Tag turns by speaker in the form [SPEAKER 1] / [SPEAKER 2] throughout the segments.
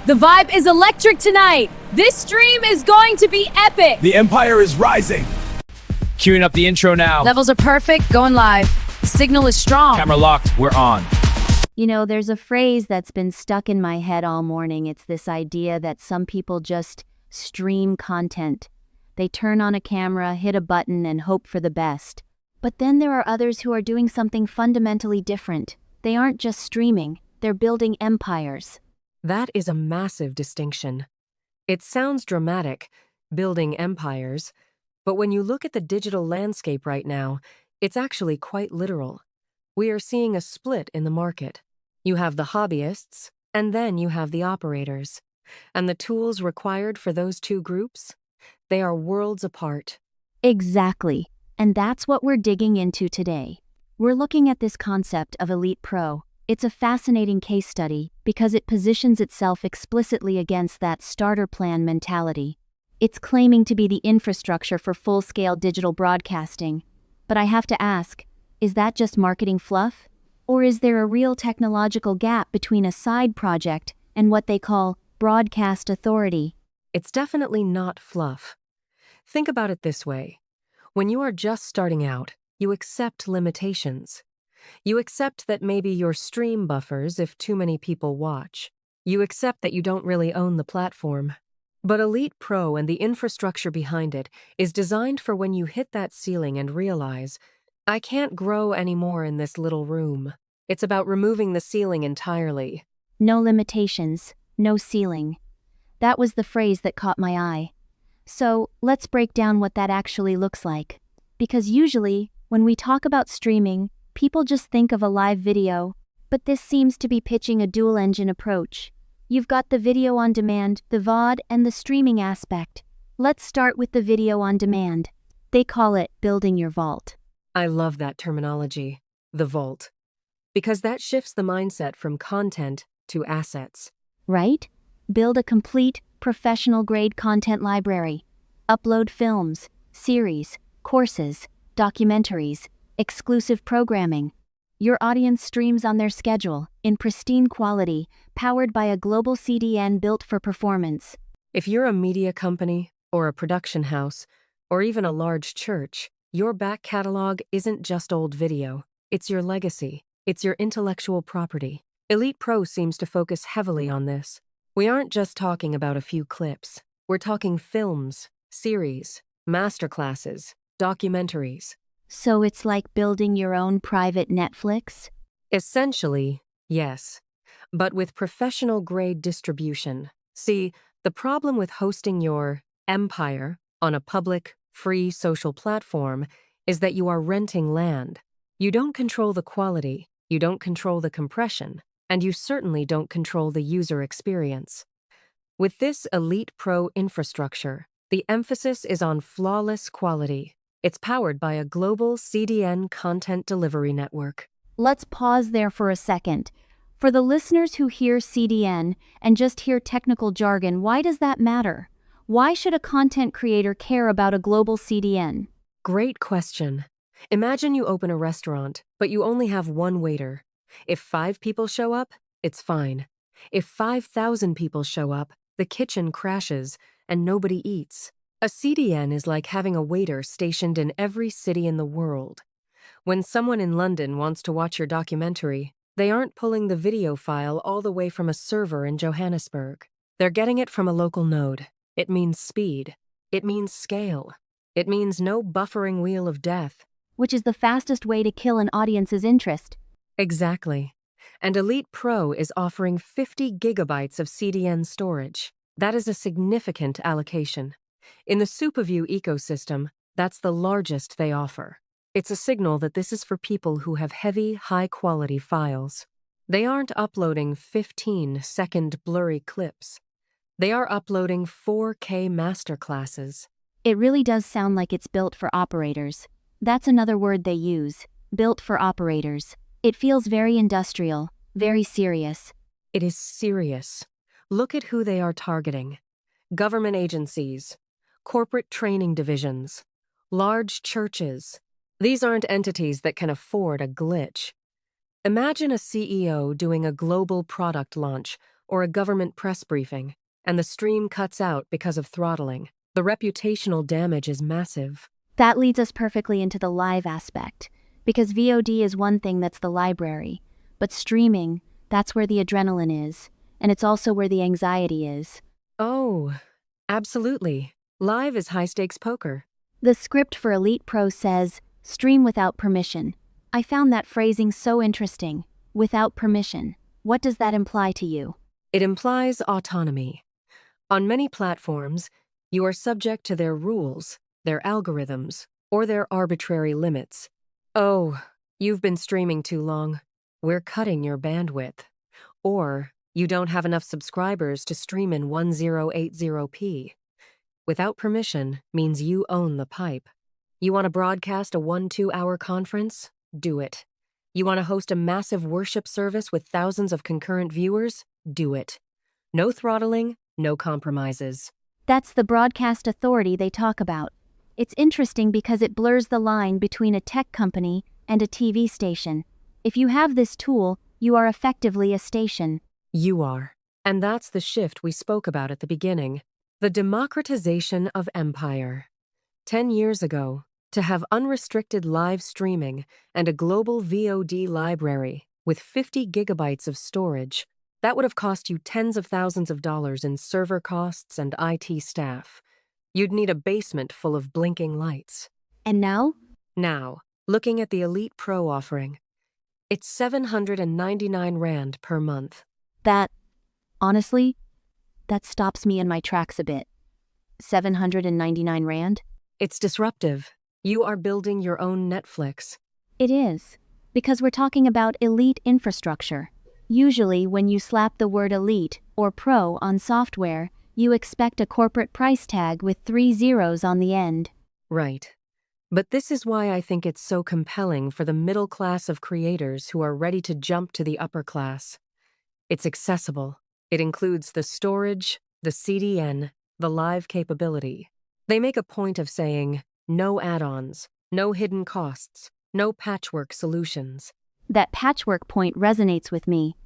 [SPEAKER 1] The vibe is electric tonight. This stream is going to be epic.
[SPEAKER 2] The Empire is rising.
[SPEAKER 3] Queuing up the intro now.
[SPEAKER 1] Levels are perfect, going live. Signal is strong.
[SPEAKER 3] Camera locked, we're on.
[SPEAKER 4] You know, there's a phrase that's been stuck in my head all morning. It's this idea that some people just stream content. They turn on a camera, hit a button, and hope for the best. But then there are others who are doing something fundamentally different. They aren't just streaming, they're building empires.
[SPEAKER 5] That is a massive distinction. It sounds dramatic, building empires, but when you look at the digital landscape right now, it's actually quite literal. We are seeing a split in the market. You have the hobbyists, and then you have the operators. And the tools required for those two groups? They are worlds apart.
[SPEAKER 4] Exactly. And that's what we're digging into today. We're looking at this concept of Elite Pro. It's a fascinating case study because it positions itself explicitly against that starter plan mentality. It's claiming to be the infrastructure for full-scale digital broadcasting. But I have to ask, is that just marketing fluff? Or is there a real technological gap between a side project and what they call broadcast authority?
[SPEAKER 5] It's definitely not fluff. Think about it this way. When you are just starting out, you accept limitations. You accept that maybe your stream buffers if too many people watch. You accept that you don't really own the platform. But Elite Pro and the infrastructure behind it is designed for when you hit that ceiling and realize, I can't grow anymore in this little room. It's about removing the ceiling entirely.
[SPEAKER 4] No limitations, no ceiling. That was the phrase that caught my eye. So, let's break down what that actually looks like. Because usually, when we talk about streaming, people just think of a live video, but this seems to be pitching a dual-engine approach. You've got the video on demand, the VOD, and the streaming aspect. Let's start with the video on demand. They call it building your vault.
[SPEAKER 5] I love that terminology, the vault, because that shifts the mindset from content to assets.
[SPEAKER 4] Right? Build a complete, professional-grade content library. Upload films, series, courses, documentaries, exclusive programming. Your audience streams on their schedule, in pristine quality, powered by a global CDN built for performance.
[SPEAKER 5] If you're a media company, or a production house, or even a large church, your back catalog isn't just old video. It's your legacy. It's your intellectual property. Elite Pro seems to focus heavily on this. We aren't just talking about a few clips. We're talking films, series, masterclasses, documentaries.
[SPEAKER 4] So it's like building your own private Netflix?
[SPEAKER 5] Essentially, yes. But with professional-grade distribution. See, the problem with hosting your empire on a public, free social platform is that you are renting land. You don't control the quality, you don't control the compression, and you certainly don't control the user experience. With this Elite Pro infrastructure, the emphasis is on flawless quality. It's powered by a global CDN content delivery network.
[SPEAKER 4] Let's pause there for a second. For the listeners who hear CDN and just hear technical jargon, why does that matter? Why should a content creator care about a global CDN?
[SPEAKER 5] Great question. Imagine you open a restaurant, but you only have one waiter. If 5 people show up, it's fine. If 5,000 people show up, the kitchen crashes and nobody eats. A CDN is like having a waiter stationed in every city in the world. When someone in London wants to watch your documentary, they aren't pulling the video file all the way from a server in Johannesburg. They're getting it from a local node. It means speed. It means scale. It means no buffering wheel of death.
[SPEAKER 4] Which is the fastest way to kill an audience's interest.
[SPEAKER 5] Exactly. And Elite Pro is offering 50 gigabytes of CDN storage. That is a significant allocation. In the SuperView ecosystem, that's the largest they offer. It's a signal that this is for people who have heavy, high-quality files. They aren't uploading 15-second blurry clips. They are uploading 4K masterclasses.
[SPEAKER 4] It really does sound like it's built for operators. That's another word they use, built for operators. It feels very industrial, very serious.
[SPEAKER 5] It is serious. Look at who they are targeting. Government agencies, corporate training divisions, large churches. These aren't entities that can afford a glitch. Imagine a CEO doing a global product launch or a government press briefing, and the stream cuts out because of throttling. The reputational damage is massive.
[SPEAKER 4] That leads us perfectly into the live aspect, because VOD is one thing that's the library, but streaming, that's where the adrenaline is, and it's also where the anxiety is.
[SPEAKER 5] Oh, absolutely. Live is high-stakes poker.
[SPEAKER 4] The script for Elite Pro says, stream without permission. I found that phrasing so interesting. Without permission. What does that imply to you?
[SPEAKER 5] It implies autonomy. On many platforms, you are subject to their rules, their algorithms, or their arbitrary limits. Oh, you've been streaming too long. We're cutting your bandwidth. Or, you don't have enough subscribers to stream in 1080p. Without permission means you own the pipe. You want to broadcast a 1-2 hour conference? Do it. You want to host a massive worship service with thousands of concurrent viewers? Do it. No throttling, no compromises.
[SPEAKER 4] That's the broadcast authority they talk about. It's interesting because it blurs the line between a tech company and a TV station. If you have this tool, you are effectively a station.
[SPEAKER 5] You are. And that's the shift we spoke about at the beginning. The democratization of empire. 10 years ago, to have unrestricted live streaming and a global VOD library with 50 gigabytes of storage, that would have cost you tens of thousands of dollars in server costs and IT staff. You'd need a basement full of blinking lights.
[SPEAKER 4] And now?
[SPEAKER 5] Now, looking at the Elite Pro offering, it's 799 Rand per month.
[SPEAKER 4] Honestly, that stops me in my tracks a bit. 799 Rand?
[SPEAKER 5] It's disruptive. You are building your own Netflix.
[SPEAKER 4] It is, because we're talking about elite infrastructure. Usually, when you slap the word elite or pro on software, you expect a corporate price tag with 3 zeros on the end.
[SPEAKER 5] Right. But this is why I think it's so compelling for the middle class of creators who are ready to jump to the upper class. It's accessible. It includes the storage, the CDN, the live capability. They make a point of saying, no add-ons, no hidden costs, no patchwork solutions.
[SPEAKER 4] That patchwork point resonates with me.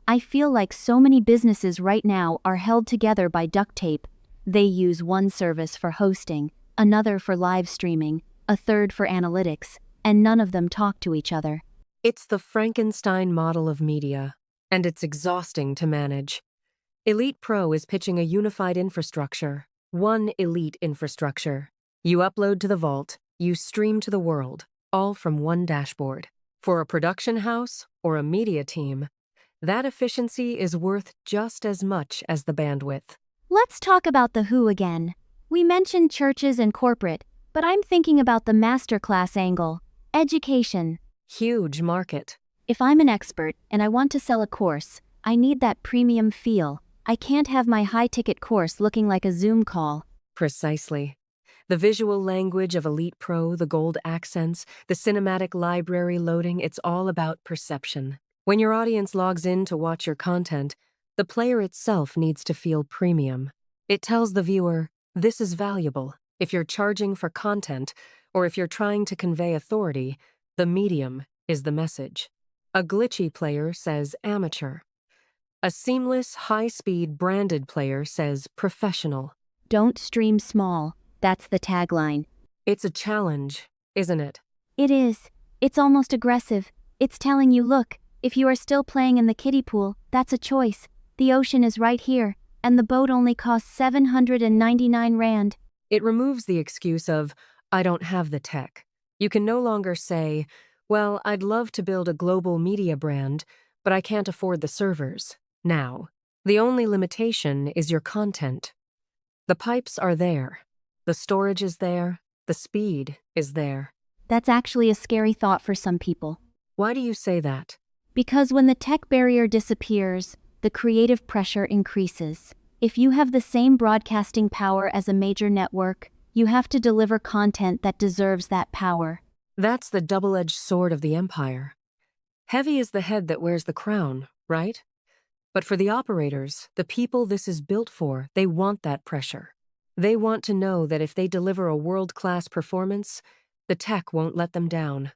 [SPEAKER 4] I feel like so many businesses right now are held together by duct tape. They use one service for hosting, another for live streaming, a third for analytics, and none of them talk to each other.
[SPEAKER 5] It's the Frankenstein model of media, and it's exhausting to manage. Elite Pro is pitching a unified infrastructure, one elite infrastructure. You upload to the vault, you stream to the world, all from one dashboard. For a production house or a media team, that efficiency is worth just as much as the bandwidth.
[SPEAKER 4] Let's talk about the who again. We mentioned churches and corporate, but I'm thinking about the masterclass angle. Education.
[SPEAKER 5] Huge market.
[SPEAKER 4] If I'm an expert and I want to sell a course, I need that premium feel. I can't have my high-ticket course looking like a Zoom call.
[SPEAKER 5] Precisely. The visual language of Elite Pro, the gold accents, the cinematic library loading, it's all about perception. When your audience logs in to watch your content, the player itself needs to feel premium. It tells the viewer, this is valuable. If you're charging for content, or if you're trying to convey authority, the medium is the message. A glitchy player says amateur. A seamless, high-speed, branded player says professional.
[SPEAKER 4] Don't stream small. That's the tagline.
[SPEAKER 5] It's a challenge, isn't it?
[SPEAKER 4] It is. It's almost aggressive. It's telling you, look, if you are still playing in the kiddie pool, that's a choice. The ocean is right here, and the boat only costs 799 Rand.
[SPEAKER 5] It removes the excuse of, I don't have the tech. You can no longer say, well, I'd love to build a global media brand, but I can't afford the servers. Now, the only limitation is your content. The pipes are there. The storage is there. The speed is there.
[SPEAKER 4] That's actually a scary thought for some people.
[SPEAKER 5] Why do you say that?
[SPEAKER 4] Because when the tech barrier disappears, the creative pressure increases. If you have the same broadcasting power as a major network, you have to deliver content that deserves that power.
[SPEAKER 5] That's the double-edged sword of the empire. Heavy is the head that wears the crown, right? But for the operators, the people this is built for, they want that pressure. They want to know that if they deliver a world-class performance, the tech won't let them down.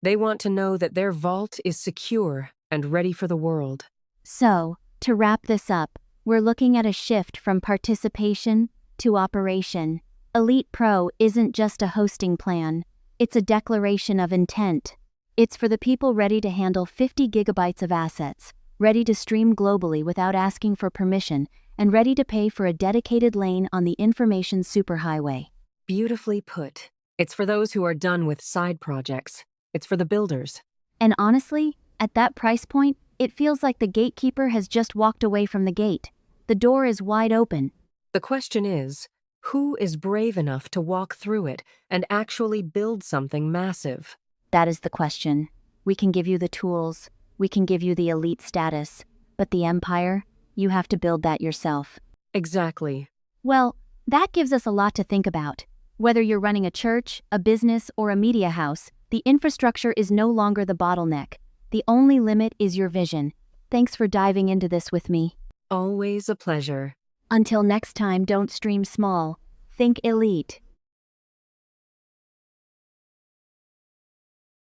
[SPEAKER 5] They want to know that their vault is secure and ready for the world.
[SPEAKER 4] So, To wrap this up, we're looking at a shift from participation to operation. Elite Pro isn't just a hosting plan, it's a declaration of intent. It's for the people ready to handle 50 gigabytes of assets, ready to stream globally without asking for permission, and ready to pay for a dedicated lane on the information superhighway.
[SPEAKER 5] Beautifully put. It's for those who are done with side projects. It's for the builders.
[SPEAKER 4] And honestly, at that price point, it feels like the gatekeeper has just walked away from the gate. The door is wide open.
[SPEAKER 5] The question is, who is brave enough to walk through it and actually build something massive?
[SPEAKER 4] That is the question. We can give you the tools, we can give you the elite status, but the empire, you have to build that yourself.
[SPEAKER 5] Exactly.
[SPEAKER 4] Well, that gives us a lot to think about. Whether you're running a church, a business, or a media house, the infrastructure is no longer the bottleneck. The only limit is your vision. Thanks for diving into this with me.
[SPEAKER 5] Always a pleasure.
[SPEAKER 4] Until next time, don't stream small. Think elite.